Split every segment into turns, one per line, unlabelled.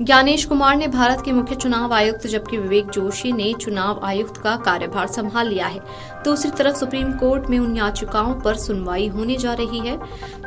ज्ञानेश कुमार ने भारत के मुख्य चुनाव आयुक्त जबकि विवेक जोशी ने चुनाव आयुक्त का कार्यभार संभाल लिया है। दूसरी तरफ सुप्रीम कोर्ट में उन याचिकाओं पर सुनवाई होने जा रही है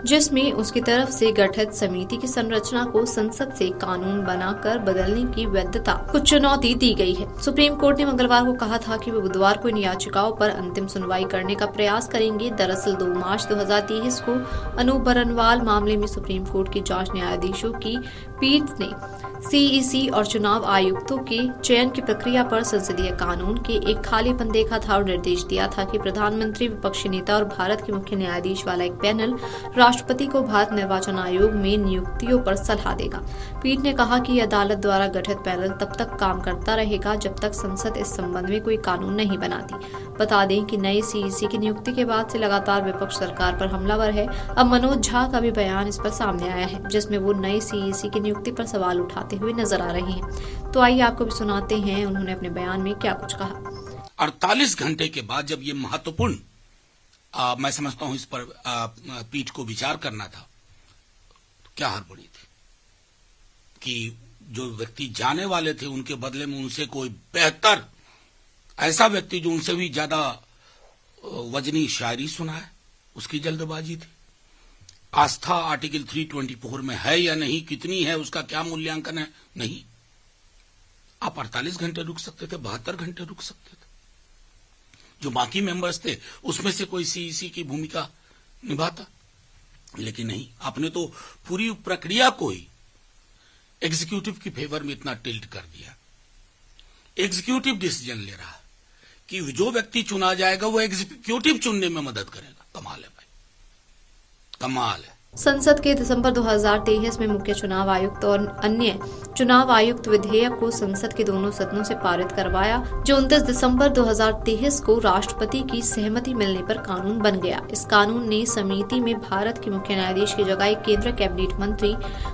जिसमें उसकी तरफ से गठित समिति की संरचना को संसद से कानून बनाकर बदलने की वैधता को चुनौती दी गई है। सुप्रीम कोर्ट ने मंगलवार को कहा था कि वे बुधवार को इन याचिकाओं पर अंतिम सुनवाई करने का प्रयास करेंगे। दरअसल 2 मार्च 2023 को अनूप बरनवाल मामले में सुप्रीम कोर्ट के जांच न्यायाधीशों की पीठ ने सीईसी और चुनाव आयुक्तों के चयन की प्रक्रिया पर संसदीय कानून के एक खालीपन देखा था और निर्देश दिया था कि प्रधानमंत्री, विपक्षी नेता और भारत के मुख्य न्यायाधीश वाला एक पैनल राष्ट्रपति को भारत निर्वाचन आयोग में नियुक्तियों पर सलाह देगा। पीठ ने कहा कि अदालत द्वारा गठित पैनल तब तक काम करता रहेगा जब तक संसद इस संबंध में कोई कानून नहीं बनाती। बता दें कि नई सीईसी की नियुक्ति के बाद से लगातार विपक्ष सरकार पर हमलावर है। अब मनोज झा का भी बयान इस पर सामने आया है जिसमें वो नई सीईसी की नियुक्ति पर सवाल उठाते हुए नजर आ रही हैं। तो आइए आपको भी सुनाते हैं उन्होंने अपने बयान में क्या कुछ कहा।
48 घंटे के बाद जब ये महत्वपूर्ण मैं समझता हूं इस पर पीठ को विचार करना था, तो क्या हड़बड़ी थी कि जो व्यक्ति जाने वाले थे उनके बदले में उनसे कोई बेहतर ऐसा व्यक्ति जो उनसे भी ज्यादा वजनी शायरी सुनाए, उसकी जल्दबाजी थी। आस्था आर्टिकल 324 में है या नहीं, कितनी है, उसका क्या मूल्यांकन है, नहीं। आप 48 घंटे रुक सकते थे, 72 घंटे रुक सकते थे। जो बाकी मेंबर्स थे उसमें से कोई सीईसी की भूमिका निभाता, लेकिन नहीं। आपने तो पूरी प्रक्रिया को ही एग्जीक्यूटिव की फेवर में इतना टिल्ट कर दिया। एग्जीक्यूटिव डिसीजन ले रहा है कि जो व्यक्ति चुना जाएगा वो एग्जीक्यूटिव चुनने में मदद करेगा। कमाल है भाई, कमाल है।
संसद के दिसंबर 2023 में मुख्य चुनाव आयुक्त और अन्य चुनाव आयुक्त विधेयक को संसद के दोनों सदनों से पारित करवाया, जो 29 दिसंबर 2023 को राष्ट्रपति की सहमति मिलने पर कानून बन गया। इस कानून ने समिति में भारत के मुख्य न्यायाधीश की जगह एक केंद्रीय कैबिनेट मंत्री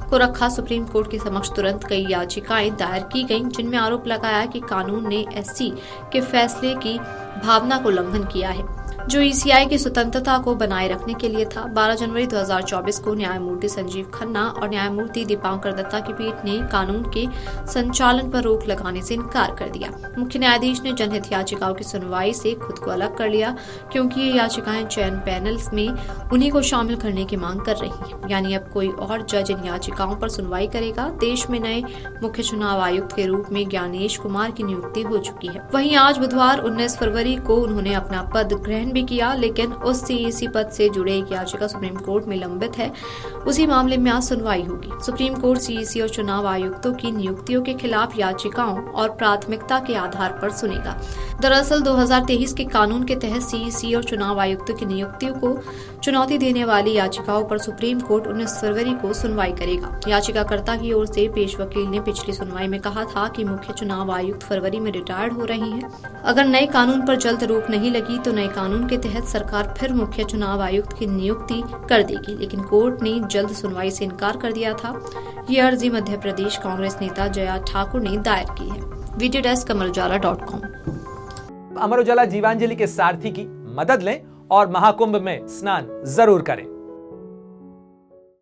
को रखा। सुप्रीम कोर्ट के समक्ष तुरंत कई याचिकाएं दायर की गयी जिनमें आरोप लगाया कि कानून ने एससी के फैसले की भावना को उल्लंघन किया है जो ईसीआई की स्वतंत्रता को बनाए रखने के लिए था। 12 जनवरी 2024 को न्यायमूर्ति संजीव खन्ना और न्यायमूर्ति दीपांकर दत्ता की पीठ ने कानून के संचालन पर रोक लगाने से इनकार कर दिया। मुख्य न्यायाधीश ने जनहित याचिकाओं की सुनवाई से खुद को अलग कर लिया क्योंकि ये याचिकाएं चयन पैनल्स में उन्हीं को शामिल करने की मांग कर रही है। यानी अब कोई और जज इन याचिकाओं पर सुनवाई करेगा। देश में नए मुख्य चुनाव आयुक्त के रूप में ज्ञानेश कुमार की नियुक्ति हो चुकी है। वहीं आज बुधवार 19 फरवरी को उन्होंने अपना पद ग्रहण भी किया, लेकिन उस सीईसी पद से जुड़े एक याचिका सुप्रीम कोर्ट में लंबित है। उसी मामले में आज सुनवाई होगी। सुप्रीम कोर्ट सीईसी और चुनाव आयुक्तों की नियुक्तियों के खिलाफ याचिकाओं और प्राथमिकता के आधार पर सुनेगा। दरअसल 2023 के कानून के तहत सीईसी और चुनाव आयुक्तों की नियुक्तियों को चुनौती देने वाली याचिकाओं पर सुप्रीम कोर्ट 19 फरवरी को सुनवाई करेगा। याचिकाकर्ता की ओर से पेश वकील ने पिछली सुनवाई में कहा था कि मुख्य चुनाव आयुक्त फरवरी में रिटायर्ड हो रही हैं। अगर नए कानून पर जल्द रोक नहीं लगी तो नए कानून के तहत सरकार फिर मुख्य चुनाव आयुक्त की नियुक्ति कर देगी, लेकिन कोर्ट ने जल्द सुनवाई से इनकार कर दिया था। ये अर्जी मध्य प्रदेश कांग्रेस नेता जया ठाकुर ने दायर की है। Video desk अमरउजाला.com।
अमर उजाला जीवांजलि के सारथी की मदद लें और महाकुंभ में स्नान जरूर करें।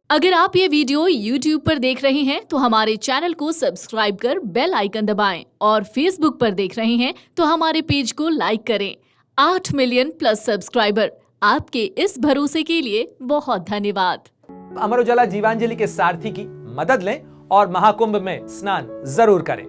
अगर आप ये वीडियो YouTube पर देख रहे हैं तो हमारे चैनल को सब्सक्राइब कर बेल आइकन दबाएं और Facebook पर देख रहे हैं तो हमारे पेज को लाइक करें। 8 मिलियन प्लस सब्सक्राइबर, आपके इस भरोसे के लिए बहुत धन्यवाद।
अमर उजाला जीवांजलि के सारथी की मदद लें और महाकुंभ में स्नान जरूर करें।